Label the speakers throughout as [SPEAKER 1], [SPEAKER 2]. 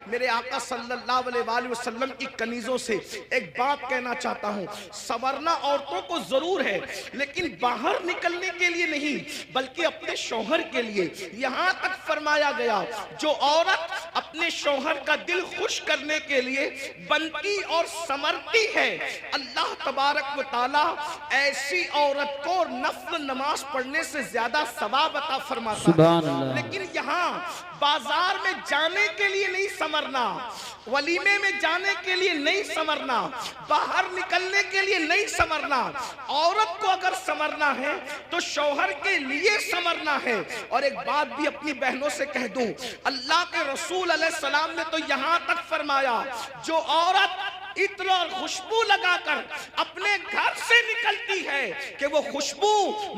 [SPEAKER 1] मेरे आका सल्लल्लाहु अलैहि वसल्लम की कनीजों से एक बात कहना चाहता हूँ। संवरना औरतों को जरूर है, लेकिन बाहर निकलने के लिए नहीं, बल्कि अपने शौहर के लिए। यहाँ तक फरमाया गया, जो औरत अपने शौहर का दिल खुश करने के लिए बनती और संवरती है, अल्लाह तबारक व तआला ऐसी औरत को नफ्ल नमाज पढ़ने से ज्यादा सवाब अता फरमाता है। लेकिन यहाँ बाजार में जाने के लिए नहीं संवरना, वलीमे में जाने के लिए नहीं संवरना, बाहर निकलने के लिए नहीं संवरना। औरत को अगर संवरना है तो शौहर के लिए संवरना है। और एक बात भी अपनी बहनों से कह दूं, अल्लाह के रसूल अलैहिस्सलाम ने तो यहां तक फरमाया, जो औरत इत्र और खुशबू लगाकर अपने घर से निकलती है कि वो खुशबू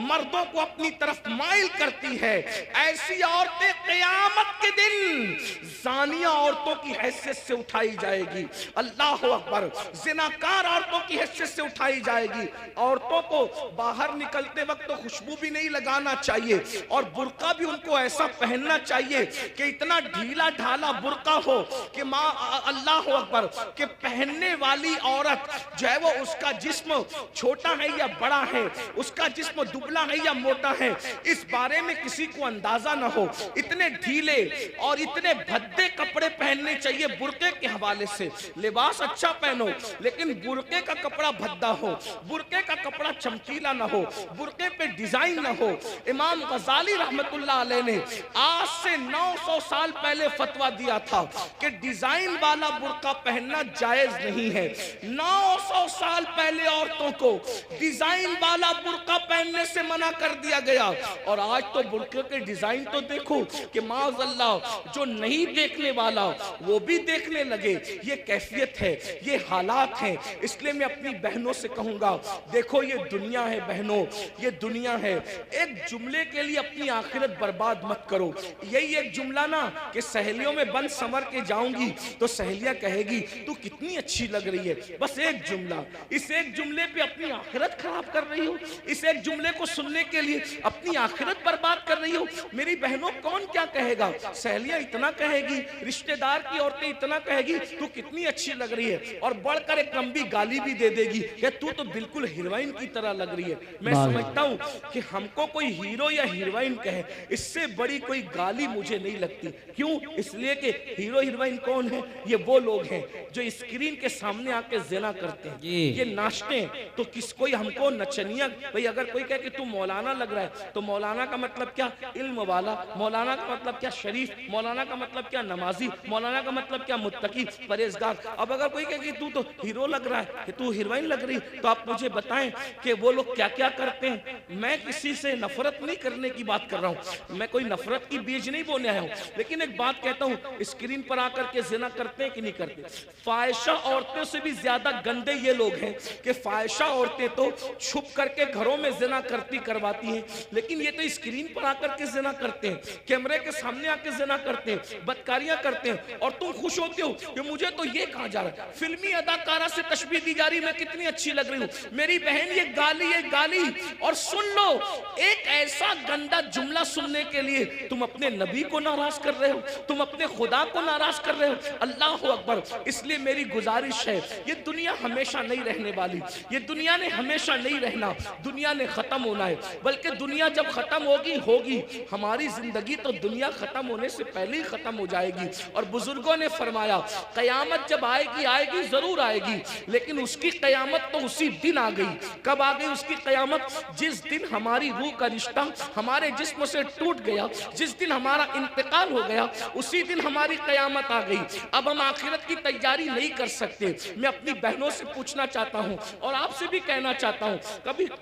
[SPEAKER 1] मर्दों को अपनी तरफ माइल करती है, ऐसी औरतें क़यामत के दिन ज़ानिया औरतों की हैसियत से उठाई जाएगी। अल्लाह अकबर। ज़िनाकार औरतों की हैसियत से उठाई जाएगी। औरतों को बाहर निकलते वक्त तो खुशबू भी नहीं लगाना चाहिए, और बुर्का भी उनको ऐसा पहनना चाहिए कि इतना ढीला ढाला बुर्का हो कि माँ अल्लाह अकबर के पहनने वाली औरत जो है वो उसका जिस्म छोटा है या बड़ा है, उसका जिस्म दुबला है या मोटा है, इस बारे में किसी को अंदाजा ना हो। इतने ढीले और इतने भद्दे कपड़े पहनने चाहिए बुर्के के हवाले से। लिबास अच्छा पहनो, लेकिन बुर्के का कपड़ा भद्दा हो, बुर्के का कपड़ा चमकीला ना हो, बुर्के पे डिजाइन ना हो। इमाम गजाली रहमतुल्लाह अलैह ने आज से 900 साल पहले फतवा दिया था कि डिजाइन वाला बुर्का पहनना जायज नहीं है। 900 साल पहले औरतों को डिजाइन वाला बुर्का पहनने से मना कर दिया गया, और आज तो बुर्के के डिजाइन तो देखो कि माज़अल्लाह जो नहीं देखने वाला वो भी देखने लगे। ये कैफियत है, ये हालात हैं। इसलिए मैं अपनी बहनों से कहूंगा, देखो ये दुनिया है बहनों, ये दुनिया है। एक जुमले के लिए अपनी आखिरत बर्बाद मत करो। यही एक जुमला ना कि सहेलियों में बंद संवर के जाऊंगी तो सहेलियां कहेगी तू कितनी अच्छी लग रही है। बस एक जुमला, इस एक जुमले पे अपनी आखिरत खराब कर रही हो। इस एक जुमले को सुनने के लिए अपनी आखिरत बर्बाद कर रही हो। मेरी बहनों, कौन क्या कहेगा? सहेलियां इतना कहेगी, रिश्तेदार की औरतें इतना कहेगी तू कितनी अच्छी लग रही है, और बढ़कर एक लंबी गाली भी दे देगी कि तू तो बिल्कुल हीरोइन की तरह लग रही है। मैं समझता हूँ कि हमको कोई हीरो या हीरोइन कहे, इससे बड़ी कोई गाली मुझे नहीं लगती। क्यों? इसलिए कि हीरो हीरोइन कौन है? ये वो लोग हैं जो स्क्रीन के सामने आके ज़िना करते हैं, ये नाचते हैं। तो किस कोई हमको नचनिया, भाई अगर कोई कहे कि तू मौलाना लग रहा है, तो मौलाना का मतलब क्या? इल्म वाला। मौलाना का मतलब क्या? शरीफ। मौलाना का मतलब क्या? नमाजी। मौलाना का मतलब क्या? मुत्तकी, परहेजगार। अब अगर कोई कहे कि तू तो हीरो लग रहा है, कि तू हीरोइन लग रही, तो आप मुझे बताएं कि वो लोग क्या क्या करते हैं। मैं किसी से नफरत नहीं करने की बात कर रहा हूँ, मैं कोई नफरत की बीज नहीं बोने आया हूँ, लेकिन एक बात कहता हूँ, स्क्रीन पर आकर के जिना करते हैं कि नहीं करते? फाहिशा औरतों से भी ज्यादा गंदे ये लोग हैं कि फाहिशा औरतें तो छुप करके घरों में जिना करवाती हैं, लेकिन ये तो स्क्रीन पर आकर के जिना करते हैं, कैमरे के सामने आकर जिना करते हैं, बदकारियां करते हैं। और तुम खुश होते हो कि मुझे तो ये कहा जा रहा है, फिल्मी अदाकारा से तशबीह दी जा रही, मैं कितनी अच्छी लग रही हूँ। मेरी बहन, ये गाली। और सुन लो, एक ऐसा गंदा जुमला सुनने के लिए तुम अपने नबी को नाराज कर रहे हो, तुम अपने खुदा को नाराज कर रहे हो। अल्लाह अकबर। इसलिए मेरी गुजारिश है, ये दुनिया हमेशा नहीं रहने वाली, ये दुनिया ने हमेशा नहीं रहना, दुनिया ने खत्म होना है। बल्कि दुनिया जब खत्म होगी हमारी जिंदगी तो दुनिया खत्म होने से पहले ही खत्म हो जाएगी। और बुजुर्गों ने फरमाया, कयामत जब आएगी जरूर आएगी, लेकिन उसकी कयामत तो उसी दिन आ गई। कब आ गई उसकी कयामत? जिस दिन हमारी रूह का रिश्ता हमारे जिस्म से टूट गया, जिस दिन हमारा इंतकाल हो गया, उसी दिन हमारी कयामत आ गई। अब हम आखिरत की तैयारी नहीं कर सकते। मैं अपनी बहनों से पूछना चाहता हूँ और आपसे भी कहना चाहता हूँ,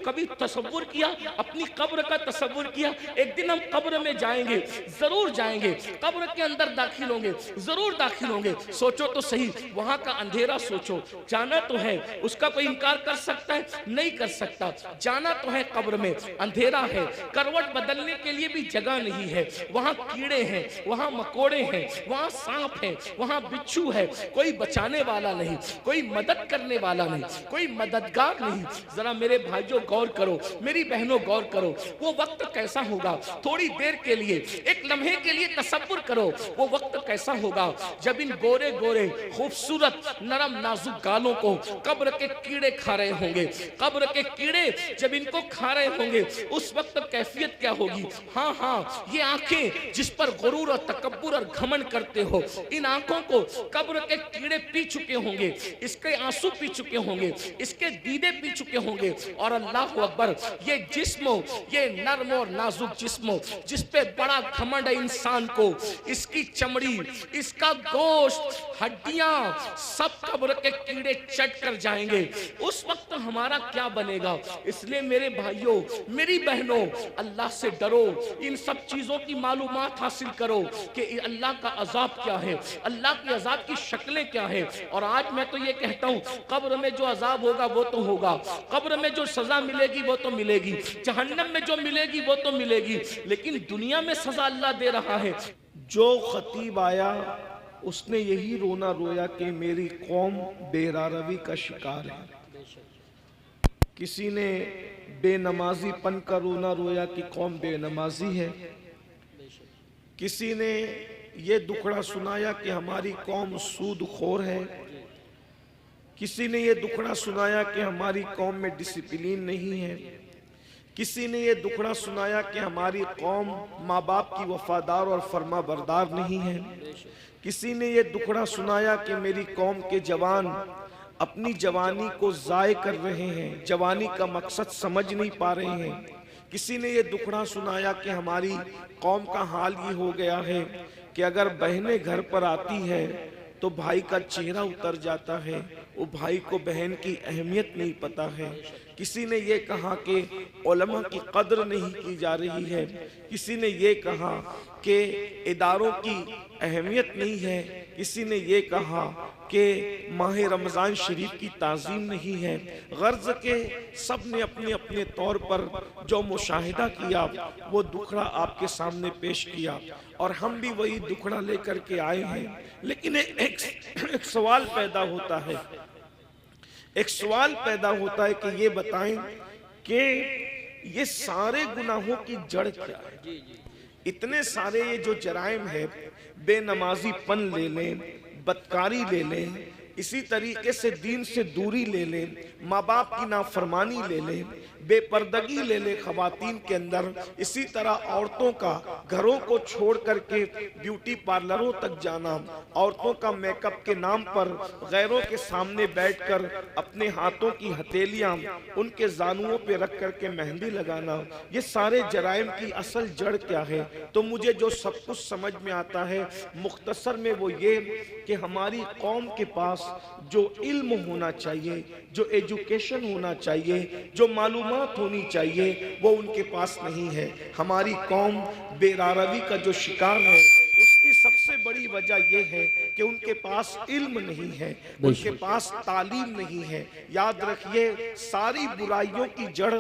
[SPEAKER 1] कभी तसव्वुर किया, अपनी कब्र का तसव्वुर किया? एक दिन हम कब्र में जाएंगे, जरूर जाएंगे, कब्र के अंदर दाखिल होंगे, जरूर दाखिल होंगे। सोचो तो सही, वहां का अंधेरा सोचो। जाना तो है, उसका कोई इनकार कर सकता है? नहीं कर सकता। जाना तो है, कब्र में अंधेरा है, करवट बदलने के लिए भी जगह नहीं है, वहां कीड़े हैं, वहां मकोड़े हैं, वहां सांप है, वहां बिच्छू है, कोई बचाने वाला नहीं, कोई मदद करने वाला नहीं, कोई मददगार नहीं। जरा मेरे भाइयों गौर करो, मेरी बहनों गौर करो, वो वक्त कैसा होगा? थोड़ी देर के लिए, एक लम्हे के लिए तसव्वुर करो, वो वक्त कैसा होगा जब इन गोरे गोरे खूबसूरत नरम नाजुक गालों को कब्र के कीड़े खा रहे होंगे, कब्र के कीड़े जब इनको खा रहे होंगे, उस वक्त कैफियत क्या होगी। हाँ हाँ, ये आंखें जिस पर गुरूर और तकब्बुर और घमंड करते हो, इन आंखों को कब्र के कीड़े पी चुके होंगे, इसके आंसू पी चुके होंगे, इसके दीदे पी चुके होंगे। और अल्लाह अकबर, ये जिस्म, ये नर्म और नाजुक जिस्म जिस पे बड़ा घमंड है इंसान को, इसकी चमड़ी, इसका गोश्त, हड्डियां सब कब्र के कीड़े चट कर जाएंगे। उस वक्त हमारा क्या बनेगा। इसलिए मेरे भाइयों, मेरी बहनों, अल्लाह से डरो, इन सब चीजों की मालूमात हासिल करो कि अल्लाह का अजाब क्या है, अल्लाह के अजाब की शक्लें क्या है। और आज मैं तो ये कहता हूँ, कब्र में जो अजाब होगा वो तो होगा, कब्र में जो सजा मिलेगी वो तो मिलेगी, जहन्नम में जो मिलेगी वो तो मिलेगी, लेकिन दुनिया में सजा अल्लाह दे रहा है। जो खतीब आया उसने यही रोना रोया कि मेरी कौम बेरारवी का शिकार है। किसी ने बेनमाजी पन का रोना रोया कि कौम बेनमाजी है। किसी ने ये दुखड़ा सुनाया कि हमारी कौम सूदखोर है। किसी ने ये दुखड़ा सुनाया कि हमारी कौम में डिसिप्लिन नहीं है। किसी ने ये दुखड़ा सुनाया कि हमारी कौम माँ बाप की वफादार और फर्मा बरदार नहीं है। किसी ने ये दुखड़ा सुनाया कि मेरी कौम के जवान अपनी जवानी को ज़ाय कर रहे हैं, जवानी का मकसद समझ नहीं पा रहे हैं। किसी ने ये दुखड़ा सुनाया कि हमारी कौम का हाल ये हो गया है कि अगर बहनें घर पर आती है तो भाई का चेहरा उतर जाता है, वो भाई को बहन की अहमियत नहीं पता है। किसी ने ये कहा कि उलमा की कद्र नहीं की जा रही है। किसी ने ये कहा कि इदारों की अहमियत नहीं है। किसी ने ये कहा कि माह रमज़ान शरीफ की ताज़ीम नहीं है। गर्ज के सब ने अपने अपने तौर पर जो मुशाहिदा किया वो दुखड़ा आपके सामने पेश किया, और हम भी वही दुखड़ा लेकर के आए हैं। लेकिन एक सवाल पैदा होता है, एक सवाल पैदा होता है कि ये बताएं कि ये सारे गुनाहों की जड़ क्या है। इतने सारे ये जो जराइम है, बेनमाजीपन ले लें, बदकारी ले लें, इसी तरीके से दीन से दूरी ले लें, माँ बाप की नाफरमानी ले लें, बेपर्दगी ले ले खवातीन के अंदर, इसी तरह औरतों का घरों को छोड़ करके ब्यूटी पार्लरों तक जाना, औरतों का मेकअप के नाम पर गैरों के सामने बैठकर अपने हाथों की हथेलियां उनके जानुओं पे रख करके मेहंदी लगाना, ये सारे जराइम की असल जड़ क्या है। तो मुझे जो सब कुछ समझ में आता है मुख्तसर में वो ये कि हमारी कौम के पास जो इल्म होना चाहिए, जो एजुकेशन होना चाहिए, जो मालूमात होनी चाहिए, वो उनके पास नहीं है। हमारी कौम बेरारवी का जो शिकार है उसकी सबसे बड़ी वजह यह है कि उनके पास इल्म नहीं है, उनके पास तालीम नहीं है। याद रखिए, सारी बुराइयों की जड़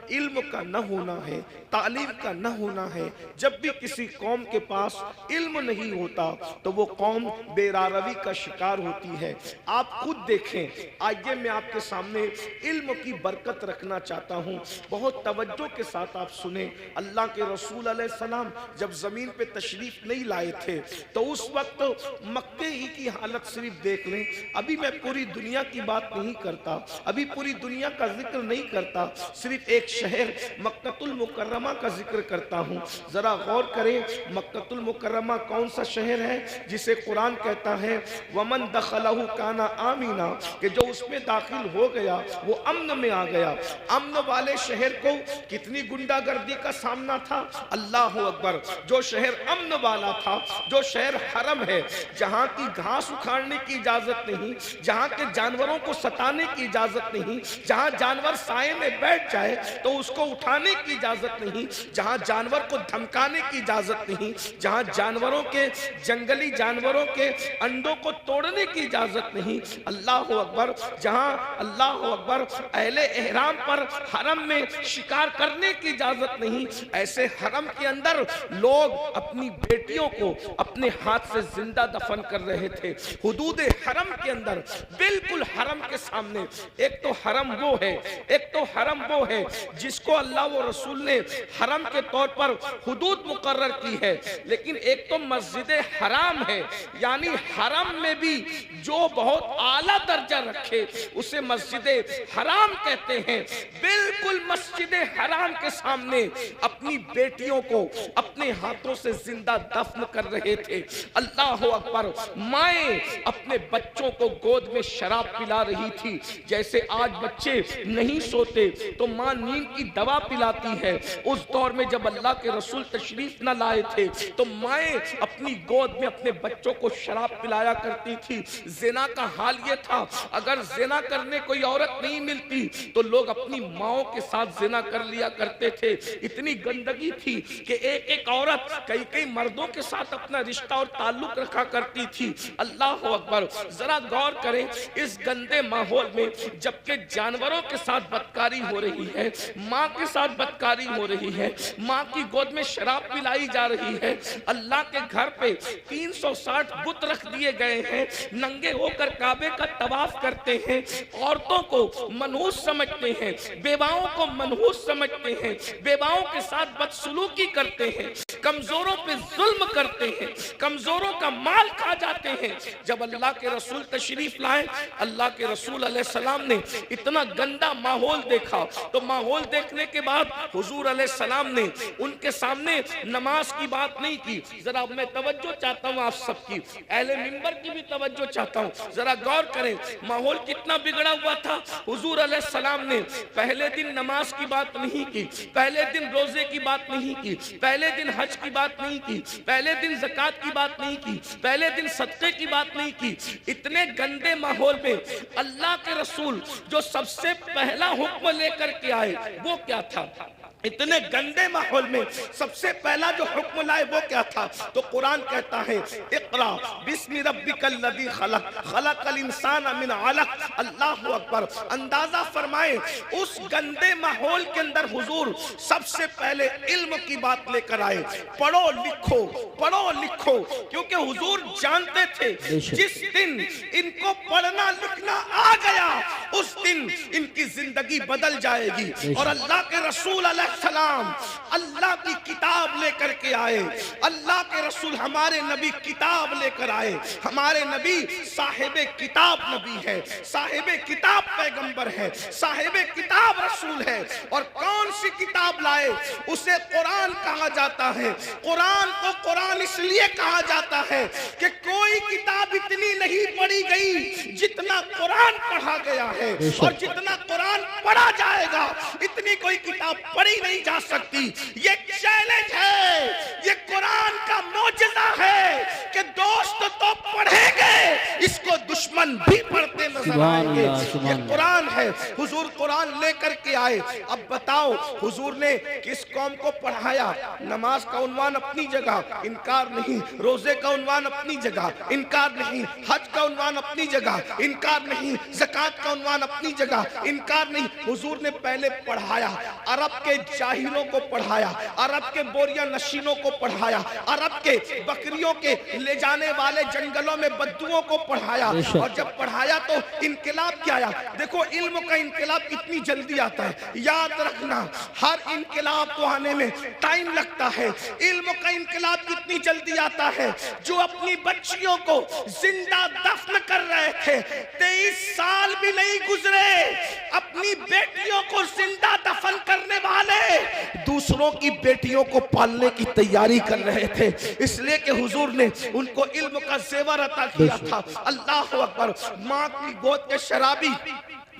[SPEAKER 1] इल्म का न होना है, तालीम का न होना है। जब भी किसी कौम के पास इल्म नहीं होता तो वो कौम बेरारवी का शिकार होती है। आप खुद देखें। आइए मैं आपके सामने इल्म की बरकत रखना चाहता हूँ, बहुत तवज्जो के साथ आप सुने। अल्लाह के रसूल अलैहिस्सलाम जब जमीन पे तशरीफ नहीं लाए थे तो उस वक्त मक्के ही की हालत सिर्फ देख लें। अभी मैं पूरी दुनिया की बात नहीं करता, अभी पूरी दुनिया का जिक्र नहीं करता, सिर्फ एक शहर मक्कतुल मुकर्रमा का जिक्र करता हूँ। जरा गौर करें, मक्कतुल मुकर्रमा कौन सा शहर है जिसे कुरान कहता है वमन दखलहु काना आमीना, कि जो उसमें दाखिल हो गया वो अम्न में आ गया। अम्न वाले शहर को कितनी गुंडागर्दी का सामना था, अल्लाह अकबर। जो शहर अम्न वाला था, जो शहर हरम है, जहाँ की घास उखाड़ने की इजाजत नहीं, जहाँ के जानवरों को सताने की इजाजत नहीं, जहाँ जानवर साए में बैठ जाए तो उसको उठाने की इजाजत नहीं, जहाँ जानवर को धमकाने की इजाजत नहीं, जहाँ जानवरों के जंगली जानवरों के अंडों को तोड़ने की इजाजत नहीं, अल्लाह अकबर। जहाँ अल्लाह अकबर अहले एहराम पर हरम में शिकार करने की इजाजत नहीं, ऐसे हरम के अंदर लोग अपनी बेटियों को अपने हाथ से जिंदा दफन कर रहे थे। हुदूद हरम के अंदर, बिल्कुल हरम के सामने, एक तो हरम वो है, एक तो हरम वो है जिसको अल्लाह व रसूल ने हरम के तौर पर हुदूद मुकर्रर की है, लेकिन एक तो मस्जिद हराम है, यानी हरम में भी जो बहुत आला दर्जा रखे उसे मस्जिद हराम कहते हैं। बिल्कुल मस्जिद हराम के सामने अपनी बेटियों को अपने हाथों से जिंदा दफन कर रहे थे। अल्लाह अकबर। माएं अपने बच्चों को गोद में शराब पिला रही थी। जैसे आज बच्चे नहीं सोते तो माँ नींद की दवा पिलाती है, उस दौर में जब अल्लाह के रसूल तशरीफ न लाए थे तो माएं अपनी गोद में अपने बच्चों को शराब पिलाया करती थी। ज़िना का हाल ये था, अगर ज़िना करने कोई औरत नहीं मिलती तो लोग अपनी माओं के साथ ज़िना कर लिया करते थे। इतनी गंदगी थी कि एक एक औरत कई कई मर्दों के साथ अपना रिश्ता और ताल्लुक रखा करती थी। अल्लाह अकबर। जरा गौर करें, इस गंदे माहौल में जबकि जानवरों के साथ बदकारी हो रही है, माँ के साथ बदकारी हो रही है, माँ की गोद में शराब पिलाई जा रही है, अल्लाह के घर पे 360 बुत रख दिए गए हैं, नंगे होकर काबे का तवाफ करते हैं, औरतों को मनहूस समझते हैं, बेवाओं को मनहूस समझते हैं, बेवाओं के साथ बदसलूकी करते हैं, कमजोरों पे जुल्म करते हैं, कमजोरों का माल खा जाते हैं। जब अल्लाह के रसूल तशरीफ लाए, अल्लाह के रसूल अलैहिस्सलाम ने इतना गंदा माहौल देखा तो माहौल देखने के बाद हुजूर अलैहिस्सलाम ने उनके सामने नमाज की बात नहीं की। जरा मैं तवज्जो चाहता हूँ आप सबकी, अहले मिंबर की भी तवज्जो चाहता हूँ। जरा गौर करें माहौल कितना बिगड़ा हुआ था। हुजूर अलैहिस्सलाम ने पहले दिन नमाज की बात नहीं की, पहले दिन रोजे की बात नहीं की, पहले दिन हज की बात नहीं की, पहले दिन ज़कात की बात नहीं की, पहले दिन सदक़े की बात नहीं की। इतने गंदे माहौल में अल्लाह के रसूल जो सबसे पहला हुक्म लेकर के आए वो क्या था? इतने गंदे माहौल में सबसे पहला जो हुक्म लाए वो क्या था? तो कुरान कहता है इक़रा बिस्मि रब्बिकल लज़ी खलक़ खलक़ल इंसान मिन अलक़। अल्लाहु अकबर। अंदाजा फरमाए उस गंदे माहौल के अंदर हुजूर सबसे पहले इल्म की बात लेकर आए। पढ़ो लिखो, पढ़ो लिखो, क्योंकि हुजूर जानते थे जिस दिन इनको पढ़ना लिखना आ गया उस दिन इनकी जिंदगी बदल जाएगी। और अल्लाह के रसूल सलाम अल्लाह की किताब लेकर के आए। अल्लाह के रसूल हमारे नबी किताब लेकर आए। हमारे नबी साहिबे किताब नबी है, साहिबे किताब पैगंबर है, साहिबे किताब रसूल है। और कौन सी किताब लाए? उसे कुरान कहा जाता है। कुरान को कुरान इसलिए कहा जाता है कि कोई किताब इतनी नहीं पढ़ी गई जितना कुरान पढ़ा गया है, और जितना कुरान पढ़ा जाएगा इतनी कोई किताब पढ़ी नहीं जा सकती। ये चैलेंज है, ये कुरान का मौजज़ा है कि दोस्त तो पढ़ेंगे, इसको दुश्मन भी पढ़ते नजर आएंगे। ये कुरान है। हुजूर कुरान लेकर के आए। अब बताओ हुजूर ने किस कौम को पढ़ाया? नमाज का उन्वान अपनी जगह, इनकार नहीं। रोजे का उन्वान अपनी जगह, इनकार नहीं। हज का उन्वान अपनी जगह, इनकार नहीं। ज़कात का उन्वान अपनी जगह, इनकार नहीं। हुजूर ने पहले पढ़ाया, अरब के जाहिलों को पढ़ाया, अरब के बोरिया नशीनों को पढ़ाया, अरब के बकरियों के ले जाने वाले जंगलों में बद्दुओं को पढ़ाया। और जब पढ़ाया तो इनकलाब क्या आया? देखो इल्म का इनकलाब कितनी जल्दी आता है। याद रखना हर इनकलाब को आने में टाइम लगता है। इल्म का इनकलाब कितनी जल्दी आता है। जो अपनी बच्चियों को जिंदा दफन कर रहे थे, 23 साल भी नहीं गुजरे, अपनी बेटियों को जिंदा दफन करने वाले दूसरों की बेटियों को पालने की तैयारी कर रहे थे, इसलिए कि हुजूर ने उनको इल्म का जेवर अता किया था। अल्लाह अकबर। माँ की गोद के शराबी,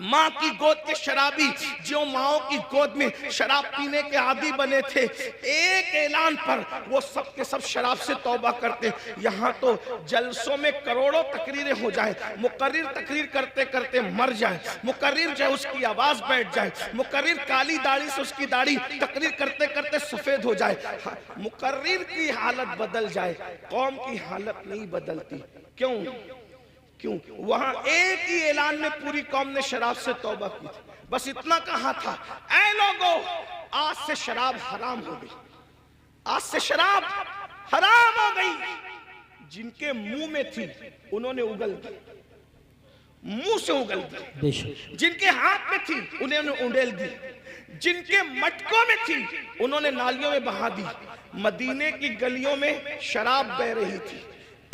[SPEAKER 1] माँ की गोद के शराबी जो माओ की गोद में शराब पीने के आदी बने थे, एक ऐलान पर वो सब के सब शराब से तौबा करते। यहाँ तो जलसों में करोड़ों तकरीरें हो जाए, मुकर्रिर तकरीर करते करते मर जाए, मुकर्रिर जो उसकी आवाज बैठ जाए, मुकर्रिर काली दाढ़ी से उसकी दाढ़ी तकरीर करते करते सफेद हो जाए, मुकर्रिर की हालत बदल जाए, कौम की हालत नहीं बदलती। क्यों? क्यों? वहां एक ही ऐलान में पूरी कौम ने शराब से तौबा की थी। बस इतना कहा था, ऐ लोगों आज से शराब हराम हो गई, आज से शराब हराम हो गई। जिनके मुंह में थी उन्होंने उगल दी, मुंह से उगल दी। जिनके हाथ में थी उन्होंने उंडेल दी, जिनके मटकों में थी उन्होंने नालियों में बहा दी। मदीने की गलियों में शराब बह रही थी।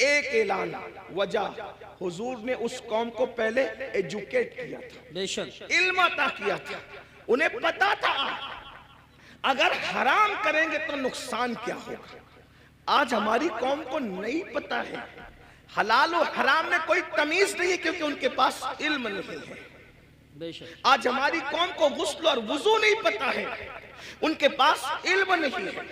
[SPEAKER 1] एक ऐलान, वजह, हुजूर ने उस कौम को पहले एजुकेट किया था, इल्म अता किया था। उन्हें पता था अगर हराम करेंगे तो नुकसान क्या होगा। आज हमारी कौम को नहीं पता है, हलाल और हराम में कोई तमीज नहीं है, क्योंकि उनके पास इल्म नहीं है। आज हमारी कौम को गुस्ल और वुजू नहीं पता है, उनके पास इल्म नहीं है।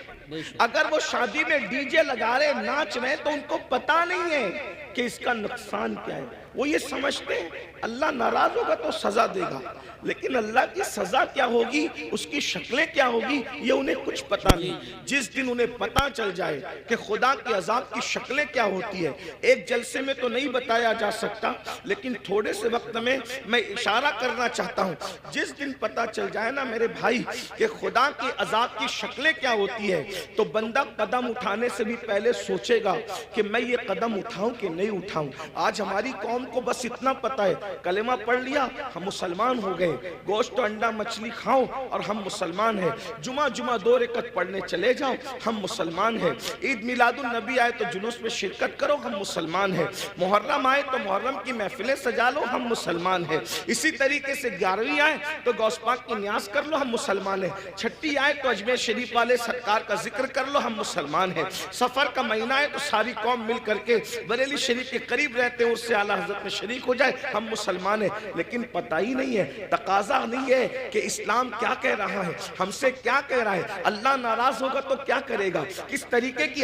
[SPEAKER 1] अगर वो शादी में डीजे लगा रहे, नाच रहे, तो उनको पता नहीं है कि इसका नुकसान क्या है। वो ये समझते हैं अल्लाह नाराज होगा तो सजा देगा, लेकिन अल्लाह की सजा क्या होगी, उसकी शक्लें क्या होगी, ये उन्हें कुछ पता नहीं। जिस दिन उन्हें पता चल जाए कि खुदा के अजाब की शक्लें क्या होती है, एक जलसे में तो नहीं बताया जा सकता, लेकिन थोड़े से वक्त में मैं इशारा करना चाहता हूँ। जिस दिन पता चल जाए ना मेरे भाई कि खुदा के अजाब की शक्लें क्या होती है, तो बंदा कदम उठाने से भी पहले सोचेगा कि मैं ये कदम उठाऊं कि नहीं उठाऊं। आज हमारी कौम को बस इतना पता है, कलेमा पढ़ लिया हम मुसलमान हो गए, गोश्त अंडा मछली खाओ और हम मुसलमान हैं, जुमा जुमा 2 रकअत पढ़ने चले जाओ हम मुसलमान हैं, ईद मिलादुन नबी आए तो जुलूस में शिरकत करो हम मुसलमान हैं, मुहर्रम आए तो मुहर्रम की महफिलें सजा लो हम मुसलमान हैं, इसी तरीके से 11वीं आए तो गौस पाक की न्याज कर लो हम मुसलमान हैं, छठी आए तो अजमेर शरीफ वाले सरकार का जिक्र कर लो हम मुसलमान हैं, सफर का महीना है तो सारी कौम मिल करके बरेली शरीफ के करीब रहते हैं, उससे आला हजरत में शरीक हो जाए हम मुसलमान हैं। लेकिन पता ही नहीं है, तकाजा नहीं है कि इस्लाम क्या कह रहा है, हमसे क्या कह रहा है, अल्लाह नाराज होगा तो क्या करेगा, किस तरीके की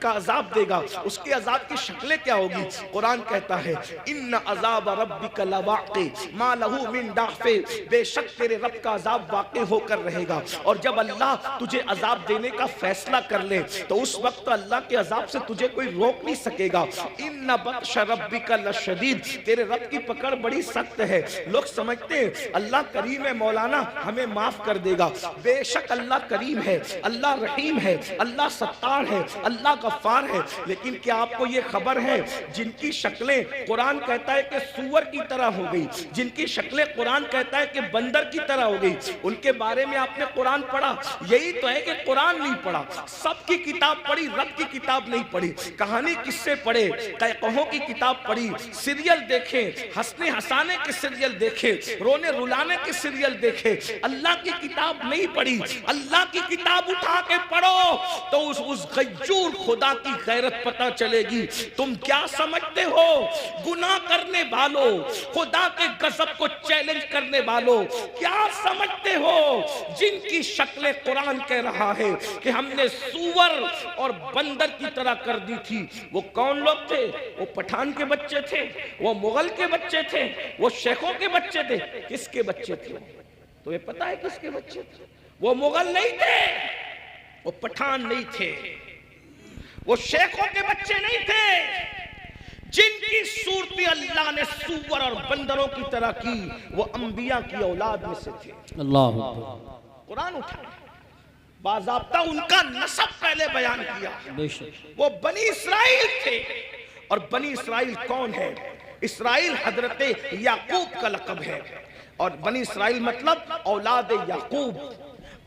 [SPEAKER 1] का अजाब देगा, उसके अजाब की शक्लें क्या होगी। कुरान कहता है इन्ना अजाब रब्बिका लवाक़ि मा लहू मिन दाफ़े, बेशक तेरे रब का अजाब वाक़ई होकर रहेगा। और जब अल्लाह तुझे अजाब देने का फैसला कर ले तो उस वक्त अल्लाह के अजाब से तुझे कोई रोक नहीं सकेगा। इन्ना बत्श रब्बिका लशदीद, तेरे रब की पकड़ बड़ी सख्त है। लोग समझते हैं अल्लाह करीम है, मौलाना हमें माफ कर देगा। बेशक अल्लाह करीम है, अल्लाह रहीम है, अल्लाह सत्तार है, अल्लाह गफ्फार है, लेकिन क्या आपको ये खबर है जिनकी शक्लें कुरान कहता है कि सूअर की तरह हो गई, जिनकी शक्लें कुरान कहता है कि बंदर की तरह हो गई, उनके बारे में आपने कुरान पढ़ा? यही तो है कि कुरान नहीं पढ़ा, सबकी किताब पढ़ी, रब की किताब नहीं पढ़ी। कहानी किससे पढ़े, कहों की किताब पढ़ी, सीरियल देखे, हंसने हंसाने के सीरियल देखे, रोने रुलाने के सीरियल देखे, अल्लाह की किताब नहीं पढ़ी। अल्लाह की किताब उठा के पढ़ो तो उस गज्जूर खुदा की गैरत पता चलेगी। तुम क्या समझते हो, गुनाह करने वालों, खुदा के गजब को चैलेंज करने वालों, क्या समझते हो जिनकी शक्लें कुरान कह रहा है कि हमने सूअर और बंदर की तरह कर दी थी। वो कौन लोग थे? वो पठान के बच्चे थे, वो मुगल के बच्चे थे, वो शेखों के बच्चे थे। किसके बच्चे थे? तो ये पता है किसके बच्चे थे? वो मुगल नहीं थे, वो पठान नहीं थे, वो शेखों के बच्चे नहीं थे। जिनकी सूरत अल्लाह ने सूअर और बंदरों की तरह की, वो अंबिया की औलाद में से थे। अल्लाह कुरान उठाया, बाज़ाब्ता उनका नसब पहले बयान किया। वो बनी इसराइल थे। और बनी इसराइल कौन है? इसराइल हजरत याकूब का लक़ब है। और बनी इसराइल मतलब औलाद याकूब,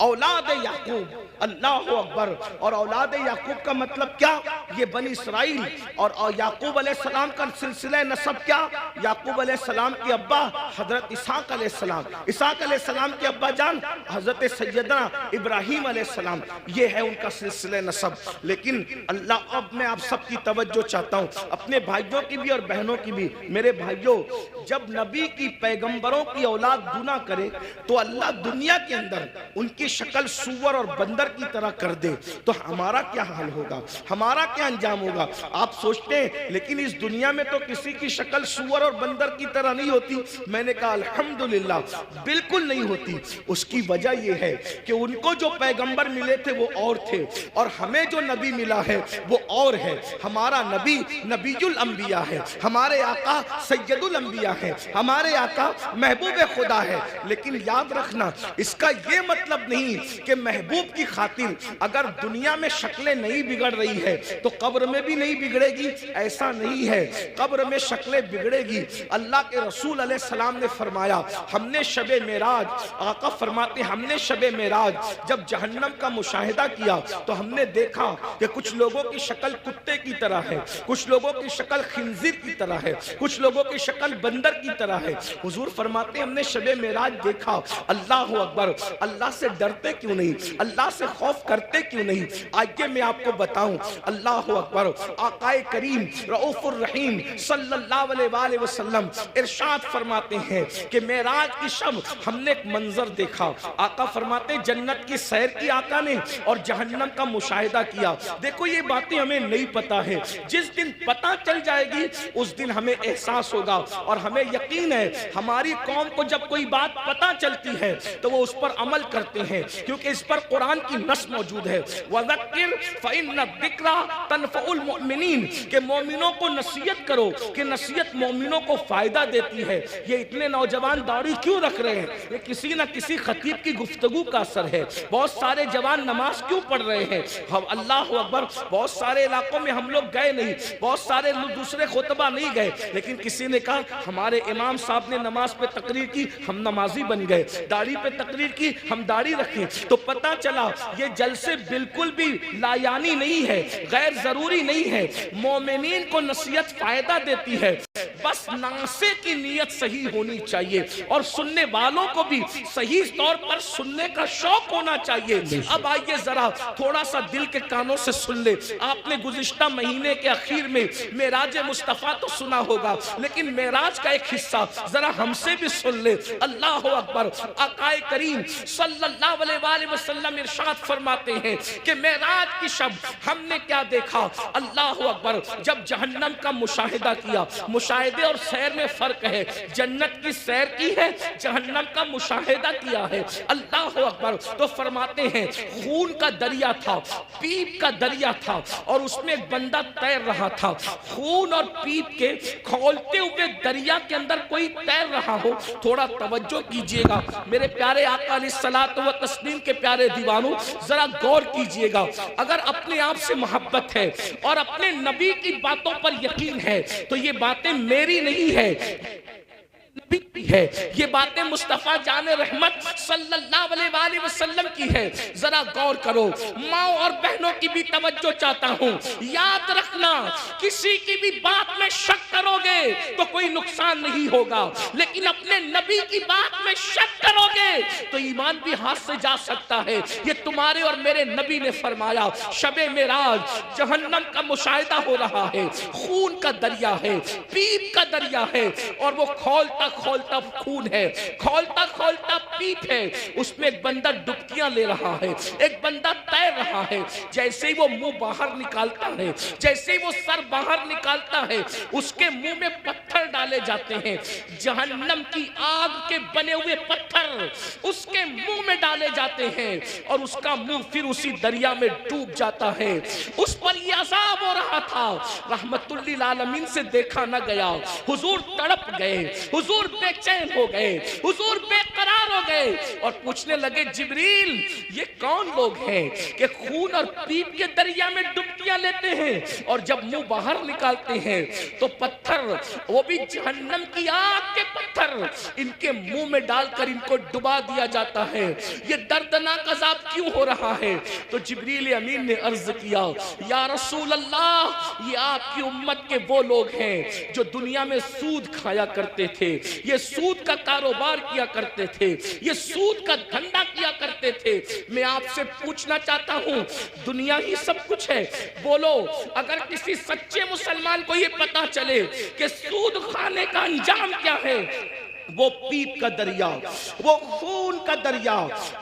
[SPEAKER 1] औलाद याकूब, अल्लाह अकबर। और औलाद याकूब का मतलब क्या? ये बनी इसराइल और याकूब अलैहिस्सलाम का सिलसिला नसब क्या? याकूब अलैहिस्सलाम के अब्बा हजरत इसाक अलैहिस्सलाम, इसाक अलैहिस्सलाम के अब्बा जान हजरत सैयदना इब्राहीम अलैहिस्सलाम, ये है उनका सिलसिला नसब। लेकिन अल्लाह, अब मैं आप सबकी तवज्जो चाहता हूँ, अपने भाइयों की भी और बहनों की भी। मेरे भाइयों, जब नबी की पैगंबरों की औलाद गुनाह करे तो अल्लाह दुनिया के अंदर उनकी शक्ल सूअर और बंदर की तरह कर दे तो हमारा क्या हाल होगा, हमारा क्या अंजाम होगा? आप सोचते हैं लेकिन इस दुनिया में तो किसी की शक्ल सूअर और बंदर की तरह नहीं होती। मैंने कहा अल्हम्दुलिल्लाह, बिल्कुल नहीं होती। उसकी वजह यह है कि उनको जो पैगंबर मिले थे वो और थे, और हमें जो नबी मिला है वो और है। हमारा नबी नबीजुल अंबिया है, हमारे आका सैयदुल अंबिया है, हमारे आका महबूब खुदा है। लेकिन याद रखना, इसका ये मतलब नहीं नहीं कि महबूब की खातिर अगर दुनिया में शक्लें नहीं बिगड़ रही है तो कब्र में भी नहीं बिगड़ेगी, ऐसा नहीं है। कब्र में शक्लें बिगड़ेगी। अल्लाह के रसूल अलैहि सलाम ने फरमाया, हमने शबे मेराज, आका फरमाते हमने शबे मेराज जब जहन्नम का मुशाहिदा किया तो हमने देखा कि कुछ लोगों की शक्ल कुत्ते की तरह है, कुछ लोगों की शक्ल खिंजीर की तरह है, कुछ लोगों की शक्ल बंदर की तरह है। हुजूर फरमाते हमने शबे मेराज देखा। अल्लाह अकबर, अल्लाह से डरते क्यों नहीं, अल्लाह से खौफ करते क्यों नहीं? आगे मैं आपको बताऊं। अल्लाह अकबर, आकाए करीम रऊफुर रहीम सल्लल्लाहु अलैहि वसल्लम इरशाद फरमाते हैं कि मेराज की शब हमने एक मंजर देखा। आका फरमाते जन्नत की सैर की आका ने और जहन्नम का मुशाहिदा किया। देखो ये बातें हमें नहीं पता है, जिस दिन पता चल जाएगी उस दिन हमें एहसास होगा और हमें यकीन है हमारी कौम को जब कोई बात पता चलती है तो वो उस पर अमल करते हैं, क्योंकि इस पर कुरान की नस मौजूद है। वज़क्किर फ़इन्न ज़िक्रा तनफ़उल मुमिनीन, के मोमिनों को नसीहत करो कि नसीहत मोमिनों को फायदा देती है। ये इतने नौजवान दाढ़ी क्यों रख रहे हैं? ये किसी न किसी खतीब की गुफ्तगू का असर है। बहुत सारे जवान नमाज क्यों पढ़ रहे हैं? हम अल्लाह अकबर, बहुत सारे इलाकों में हम लोग गए नहीं, बहुत सारे दूसरे खुतबा नहीं गए, लेकिन किसी ने कहा हमारे इमाम साहब ने नमाज पे तकरीर की, हम नमाजी बन गए। दाढ़ी पे तकरीर की, हम दाढ़ी रखें। तो पता चला ये जलसे बिल्कुल भी लायानी नहीं है, गैर जरूरी नहीं है। मोमिनीन को नसीहत फायदा देती है, बस नासे की नीयत सही होनी चाहिए और सुनने वालों को भी सही तौर पर सुनने का शौक होना चाहिए। अब आइए जरा थोड़ा सा दिल के कानों से सुन ले। आपने गुज़िश्ता महीने के आखिर में मेराज मुस्तफ़ा तो सुना होगा, लेकिन मेराज का एक हिस्सा जरा हमसे भी सुन ले। अल्लाह अकबर, आकाए करीम सल्लल्लाहु अलैहि वसल्लम इरशाद फरमाते हैं कि मेराज की शब हमने क्या देखा। अल्लाह अकबर, जब जहन्नम का मुशाहिदा किया। मुशाहिदे और सैर में फर्क है, जन्नत की सैर की है, जहन्नम का मुशाहिदा किया है। अल्लाह अकबर, तो फरमाते हैं खून का दरिया था, पीप का दरिया था और उसमें एक बंदा तैर रहा था। खून और पीप के खौलते हुए दरिया के अंदर कोई तैर रहा हो, थोड़ा तवज्जो कीजिएगा मेरे प्यारे आका अलैहिस्सलातु व तस्लीम के प्यारे दीवानों, जरा गौर कीजिएगा। अगर अपने आप से मोहब्बत है और अपने नबी की बातों पर यकीन है तो ये बातें मेरी नहीं है, है ये बातें मुस्तफा जाने रहमत सल्लल्लाहु अलैहि वसल्लम की है। जरा गौर करो, माँ और बहनों की भी तवज्जो चाहता हूँ। याद रखना, किसी की भी बात में शक करोगे तो कोई नुकसान नहीं होगा, लेकिन अपने नबी की बात में शक करोगे तो ईमान भी हाथ से जा सकता है। ये तुम्हारे और मेरे नबी ने फरमाया, शबे मेराज जहन्नम का मुशाहिदा हो रहा है, खून का दरिया है, पीप का दरिया है और वो खोलता खोलता खून है, खोलता खोलता पीप है। उसमें एक बंदा डुबकियां ले रहा है, एक बंदा तैर रहा है। जैसे ही वो मुंह बाहर निकालता है, जैसे ही वो सर बाहर निकालता है, उसके मुंह में पत्थर डाले जाते हैं। जहन्नम की आग के बने हुए पत्थर उसके मुंह में डाले जाते हैं और उसका मुंह फिर उसी दरिया में डूब जाता है। उस पर ये अज़ाब हो रहा था, रहमतुल लिल आलमीन से देखा न गया। हुजूर तड़प गए, हुजूर बेचैन हो गए, हुजूर बेकरार हो गए और पूछने लगे, जिब्रील ये कौन लोग हैं कि खून और पीप के दरिया में डुबकियां लेते हैं और जब मुंह बाहर निकालते हैं तो पत्थर, वो भी जहन्नम की आग के पत्थर, इनके मुंह में डालकर इनको डुबा दिया जाता है। ये दर्दनाक अज़ाब क्यों हो रहा है? तो जिब्रील अमीन ने अर्ज किया, या रसूल अल्लाह, ये आपकी उम्मत के वो लोग हैं जो दुनिया में सूद खाया करते थे, ये सूद का कारोबार किया करते थे, ये सूद का धंधा किया करते थे। मैं आपसे पूछना चाहता हूं, दुनिया ही सब कुछ है, बोलो अगर किसी सच्चे मुसलमान को ये पता चले कि सूद खाने का अंजाम क्या है, वो पीप का दरिया, वो खून का दरिया।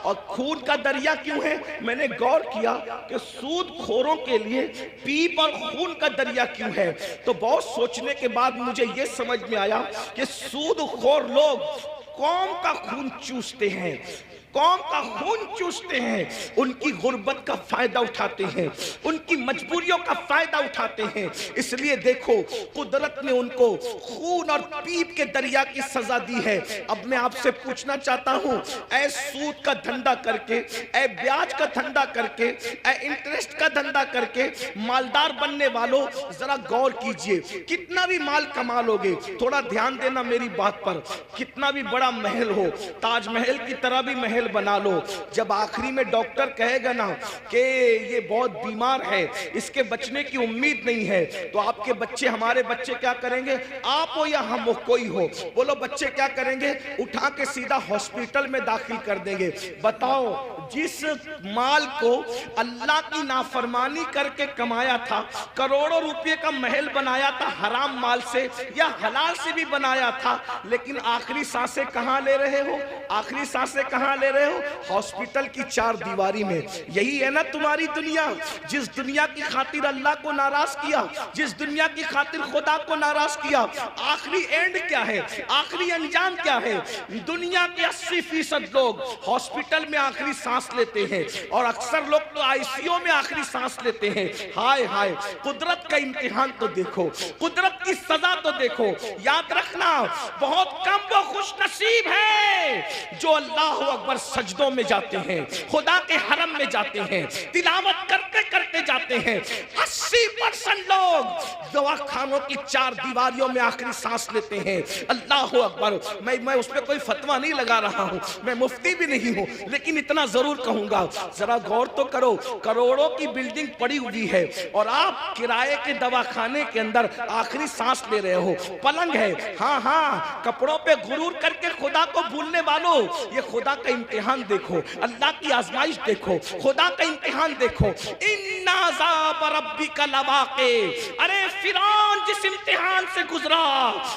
[SPEAKER 1] और खून का दरिया क्यों है? मैंने गौर किया कि सूद खोरों के लिए पीप और खून का दरिया क्यों है। तो बहुत सोचने के बाद मुझे ये समझ में आया कि सूद खोर लोग कौम का खून चूसते हैं, कौम का खून चूसते हैं, उनकी गुर्बत का फायदा उठाते हैं, उनकी मजबूरियों का फायदा उठाते हैं। इसलिए देखो कुदरत ने उनको खून और पीप के दरिया की सजा दी है। अब मैं आपसे पूछना चाहता हूं, ऐ सूद का धंधा करके, ऐ ब्याज का धंधा करके, ऐ इंटरेस्ट का धंधा करके मालदार बनने वालों, जरा गौर कीजिए, कितना भी माल कमा लोगे, थोड़ा ध्यान देना मेरी बात पर, कितना भी बड़ा महल हो, ताजमहल की तरह भी महल बना लो, जब आखिरी में डॉक्टर कहेगा ना कि ये बहुत बीमार है, इसके बचने की उम्मीद नहीं है, तो आपके बच्चे, हमारे बच्चे क्या करेंगे? आप हो या हम हो, कोई हो, बोलो बच्चे क्या करेंगे? उठा के सीधा हॉस्पिटल में दाखिल कर देंगे। बताओ, जिस माल को अल्लाह की नाफरमानी करके कमाया था, करोड़ों रुपए का महल बनाया था, हराम माल से या हलाल से भी बनाया था, लेकिन आखिरी सांसें कहां ले रहे हो? आखिरी सांसें कहां ले रहे हो? हॉस्पिटल की चार दीवारी में। यही है ना तुम्हारी दुनिया, जिस दुनिया की खातिर अल्लाह को नाराज किया, जिस दुनिया की खातिर खुदा को नाराज किया, आखिरी एंड क्या है? आखिरी अंजाम क्या है? दुनिया के 80% लोग हॉस्पिटल में आखिरी सांस लेते हैं, और अक्सर लोग तो आईसीयू में आखिरी सांस लेते हैं। हाय हाय, कुदरत का इम्तिहान तो देखो, कुदरत की सजा तो देखो। याद रखना, बहुत कम वो खुश नसीब है जो अल्लाह अकबर सजदों में जाते हैं, खुदा के हरम में जाते हैं, तिलावत करते करते जाते हैं। 80% लोग दवाखानों की चार दीवारियों में आखिरी सांस लेते हैं। अल्लाह अकबर। मैं उस पर कोई फतवा नहीं लगा रहा हूं, मैं मुफ्ती भी नहीं हूं, लेकिन इतना जरूर कहूंगा, जरा गौर तो करो, करोड़ों की बिल्डिंग पड़ी हुई है और आप किराए के दवाखाने के अंदर आखिरी सांस ले रहे हो। पलंग है, हाँ हाँ, कपड़ों पे गुरूर करके खुदा को भूलने वालों, ये खुदा का इम्तिहान देखो, अल्लाह की आजमाइश देखो, खुदा का इम्तिहान देखो। इन्ना अज़ाब रब्बिका लवाक़ि। अरे फिरौन जिस इम्तिहान से गुजरा,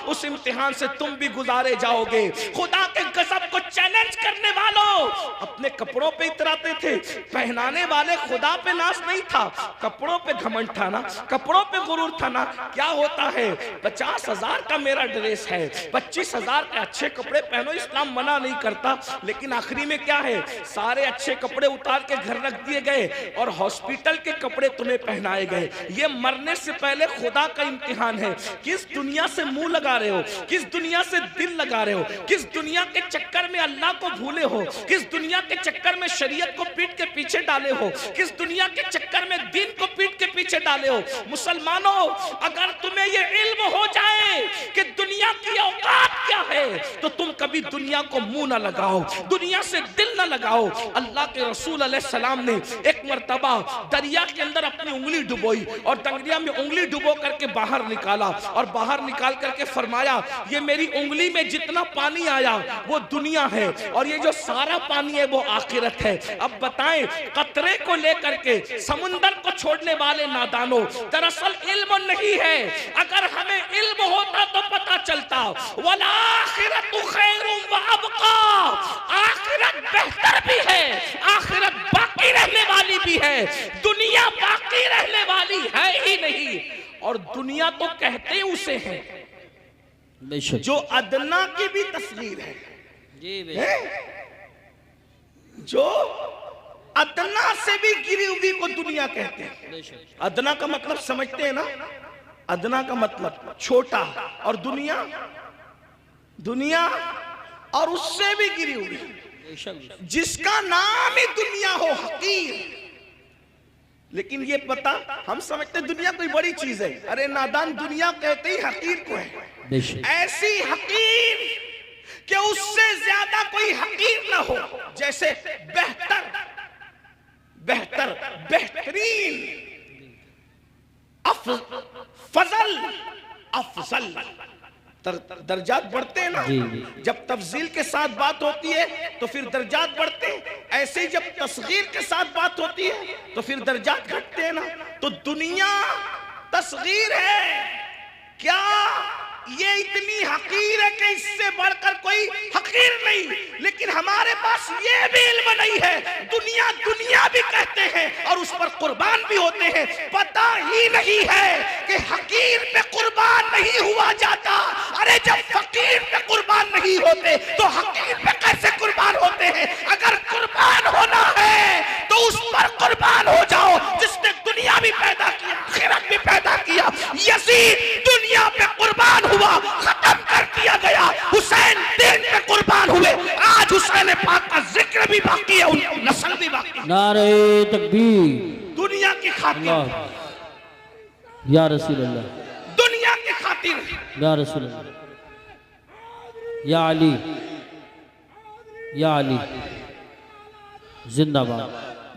[SPEAKER 1] उस इम्तिहान से तुम भी गुजारे जाओगे। खुदा के गज़ब को चैलेंज करने वालों अपने कपड़ों पे इतराते थे, पहनाने वाले खुदा पे नाज नहीं था, कपड़ों पे घमंड था ना, कपड़ों पे गुरूर था ना। क्या होता है, 50,000 का मेरा ड्रेस है, 25,000 के अच्छे कपड़े पहनो, इस्लाम मना नहीं करता, लेकिन आखिरी में क्या है, सारे अच्छे कपड़े उतार के घर रख दिए गए और हॉस्पिटल के कपड़े तुम्हें पहनाए गए। ये मरने से पहले खुदा का इम्तिहान है। किस दुनिया से मुंह लगा रहे हो, किस दुनिया से दिल लगा रहे हो, किस दुनिया के चक्कर में अल्लाह को भूले हो, किस दुनिया के चक्कर में शरीयत को पीठ के पीछे डाले हो, किस दुनिया के चक्कर में दीन को पीठ के पीछे डाले हो। मुसलमानों, अगर तुम्हें ये इल्म हो जाए कि दुनिया की औकात क्या है, तो तुम कभी दुनिया को मुंह ना लगाओ, दुनिया से दिल ना लगाओ। अल्लाह के रसूल अलैहिस्सलाम ने एक मर्तबा दरिया के अंदर अपनी उंगली डुबोई और दरिया में उंगली डुबो करके बाहर निकाला, और बाहर निकाल करके फरमाया, ये मेरी उंगली में जितना पानी आया वो दुनिया है, और ये जो सारा पानी है वो आखिरत है। अब बताएं, कतरे को लेकर के समुंदर को छोड़ने वाले नादानों, दरअसल इल्म नहीं है। अगर हमें इल्म होता तो पता चलता, वल आखिरतु खैरुम व अबका, आखिरत बेहतर भी है, आखिरत बाकी रहने वाली भी है, दुनिया बाकी रहने वाली है ही नहीं। और दुनिया तो कहते उसे है जो अदना की भी तस्वीर है, जो अदना से भी गिरी हुई को दुनिया कहते हैं। अदना का मतलब समझते हैं ना, अदना का मतलब छोटा, और दुनिया, दुनिया और उससे भी गिरी हुई, जिसका नाम ही दुनिया हो, हकीर। लेकिन ये पता, हम समझते दुनिया कोई बड़ी चीज है, अरे नादान, दुनिया कहते ही हकीर को है। ऐसी हकीर कि उससे ज्यादा कोई हकीर ना हो, जैसे बेहतर, बेहतर, बेहतरीन, फजल, अफजल। दर्जात बढ़ते हैं ना, जब तफजील के साथ बात होती है तो फिर दर्जात बढ़ते हैं, ऐसे ही जब तस्गीर के साथ बात होती है तो फिर दर्जात घटते हैं ना। तो दुनिया तस्गीर है क्या, ये इतनी हकीर है कि इससे बढ़कर कोई हकीर नहीं, लेकिन हमारे पास ये भी इल्म नहीं है। दुनिया दुनिया भी कहते हैं और उस पर कुर्बान भी होते हैं, पता ही नहीं है कि हकीर पे कुर्बान नहीं हुआ जाता। अरे जब फकीर पे कुर्बान नहीं होते तो हकीर पे कैसे कुर्बान होते हैं? अगर यजीद दुनिया पे कुर्बान हुआ, खत्म कर दिया गया, हुसैन दीन पे कुर्बान हुए। आज हुसैन पाक का जिक्र भी बाकी है, उनकी नस्ल भी बाकी है।
[SPEAKER 2] नारे तकबीर,
[SPEAKER 1] दुनिया की खातिर,
[SPEAKER 2] या रसूल अल्लाह,
[SPEAKER 1] दुनिया की खातिर,
[SPEAKER 2] या रसूल अल्लाह, या अली, या अली जिंदाबाद।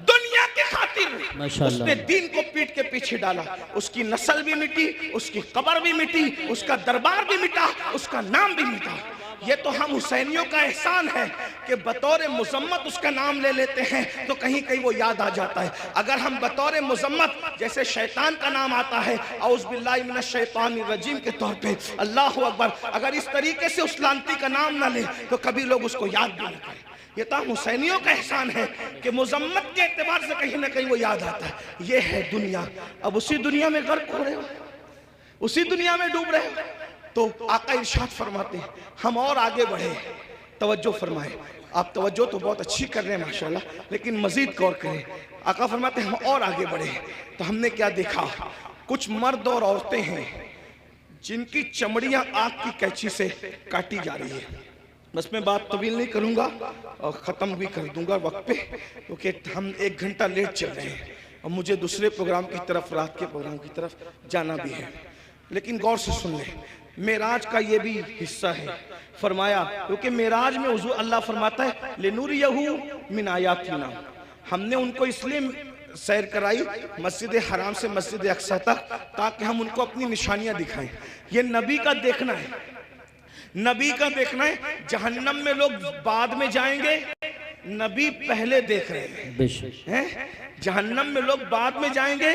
[SPEAKER 1] दुनिया के खातिर
[SPEAKER 2] माशाअल्लाह।
[SPEAKER 1] उसने दीन को पीठ के पीछे डाला, उसकी नस्ल भी मिटी, उसकी कब्र भी मिटी, उसका दरबार भी मिटा, उसका नाम भी मिटा। ये तो हम हुसैनियों का एहसान है कि बतौर मुजम्मत उसका नाम ले लेते हैं तो कहीं कहीं वो याद आ जाता है। अगर हम बतौर मुजम्मत जैसे शैतान का नाम आता है औज़ बिल्लाहि मिनश शैतानिर रजीम के तौर पे, अल्लाह अकबर, अगर इस तरीके से उस लानती का नाम ना ले तो कभी लोग उसको याद भी ना करें। ये तो हुसैनियों का एहसान है कि मुजम्मत के एतबार से कहीं ना कहीं वो याद आता है। ये है दुनिया। अब उसी दुनिया में गर्क हो रहे हो, उसी दुनिया में डूब रहे हो। तो आका इरशाद फरमाते हैं हम और आगे बढ़े, तवज्जो फरमाए। आप तवज्जो तो बहुत अच्छी कर रहे हैं माशाल्लाह, लेकिन मजीद गौर करें। आका फरमाते हैं हम और आगे बढ़े तो हमने क्या देखा, कुछ मर्द और औरतें हैं जिनकी चमड़ियां आग की कैंची से काटी जा रही है। बस मैं बात तवील नहीं करूंगा और ख़त्म भी कर दूंगा वक्त पे, क्योंकि हम 1 घंटा लेट चल रहे हैं और मुझे दूसरे प्रोग्राम की तरफ, रात के प्रोग्राम की तरफ जाना भी है। लेकिन गौर से सुन ले, मेराज का ये भी हिस्सा है। फरमाया क्योंकि मेराज में हुजूर अल्लाह फरमाता है लिनुरियहु मिन आयातिना, हमने उनको इसलिए सैर कराई मस्जिद हराम से मस्जिद अक्सा तक ताकि हम उनको अपनी निशानियां दिखाएं। ये नबी का देखना है, नबी का देखना है। जहन्नम में लोग बाद में जाएंगे, नबी पहले देख रहे हैं। जहन्नम में लोग बाद में जाएंगे,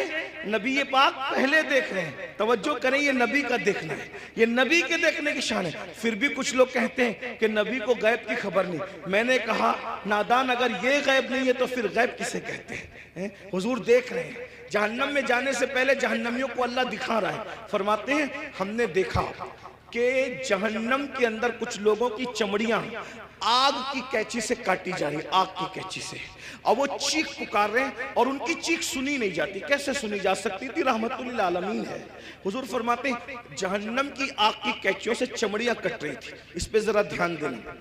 [SPEAKER 1] नबी ये पाक पहले देख रहे हैं। तवज्जो करें, ये नबी का देखना है, ये नबी के देखने की शान है। फिर भी कुछ लोग कहते हैं कि नबी को गैब की खबर नहीं। मैंने कहा नादान, अगर ये गैब नहीं है तो फिर गैब किसे कहते हैं? हुजूर देख रहे हैं। जहन्नम में जाने से पहले जहन्नमियों को अल्लाह दिखा रहा है। फरमाते हैं हमने देखा कि जहन्नम के अंदर कुछ लोगों की चमड़ियां आग की कैंची से काटी जा रही, आग की कैंची से, और वो चीख पुकार रहे हैं और उनकी चीख सुनी नहीं जाती। कैसे सुनी जा सकती थी? रहमतुल आलमीन है। हुजूर फरमाते हैं जहन्नम की आग की कैंचियों से चमड़ियां कट रही थी। इस पे जरा ध्यान देना।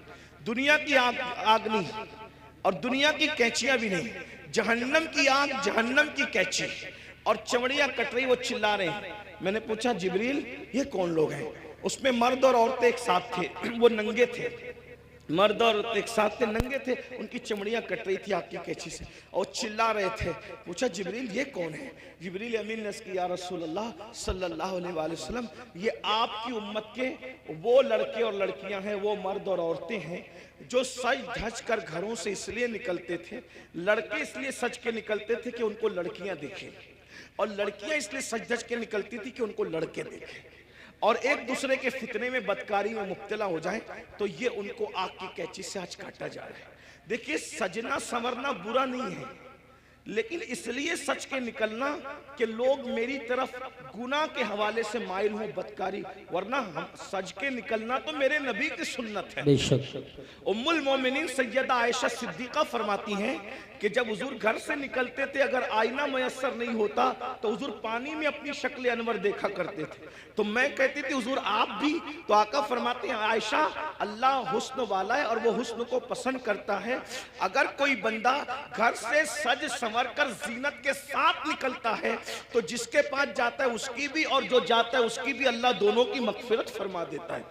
[SPEAKER 1] दुनिया की आग नहीं और दुनिया की कैंचियां भी नहीं, जहन्नम की आग, जहन्नम की कैंची और चमड़ियां कट रही। वो चिल्ला रहे हैं। मैंने पूछा जिब्रील ये कौन लोग हैं? उसमें मर्द और औरतें एक साथ थे, वो नंगे थे, मर्द और औरतें एक साथ थे, नंगे थे, उनकी चमड़ियां कट रही थी आग की कैंची से और चिल्ला रहे थे। पूछा जिब्रील ये कौन है? जिब्रील अमीन ने कहा या रसूल अल्लाह सल्लल्लाहु अलैहि वसल्लम, ये आपकी उम्मत के वो लड़के और लड़कियां हैं, वो मर्द और औरतें हैं जो सज धज कर घरों से इसलिए निकलते थे, लड़के इसलिए सज के निकलते थे कि उनको लड़कियां देखें, और लड़कियां इसलिए सज धज के निकलती थी कि उनको लड़के देखें, और एक दूसरे के फितने में, बदकारी में मुब्तला हो जाए। तो ये उनको आग की कैंची से आज काटा जा रहा है। देखिए सजना संवरना बुरा नहीं है, लेकिन इसलिए सच के निकलना कि लोग मेरी तरफ गुनाह के हवाले से माइल हो, बदकारी, वरना हम सज के निकलना तो मेरे नबी की सुन्नत है। उम्मुल मोमिनीन सैयदा आयशा सिद्दीका फरमाती हैं कि जब हुजूर घर से निकलते थे, अगर आईना मयस्सर नहीं होता तो हुजूर पानी में अपनी शक्ल अनवर देखा करते थे। तो मैं कहती थी हुजूर आप भी? तो आका फरमाते हैं आयशा अल्लाह हुस्न वाला है और वो हुस्न को पसंद करता है। अगर कोई बंदा घर से सज संवर कर जीनत के साथ निकलता है तो जिसके पास जाता है उसकी भी और जो जाता है उसकी भी अल्लाह दोनों की मगफिरत फरमा देता है।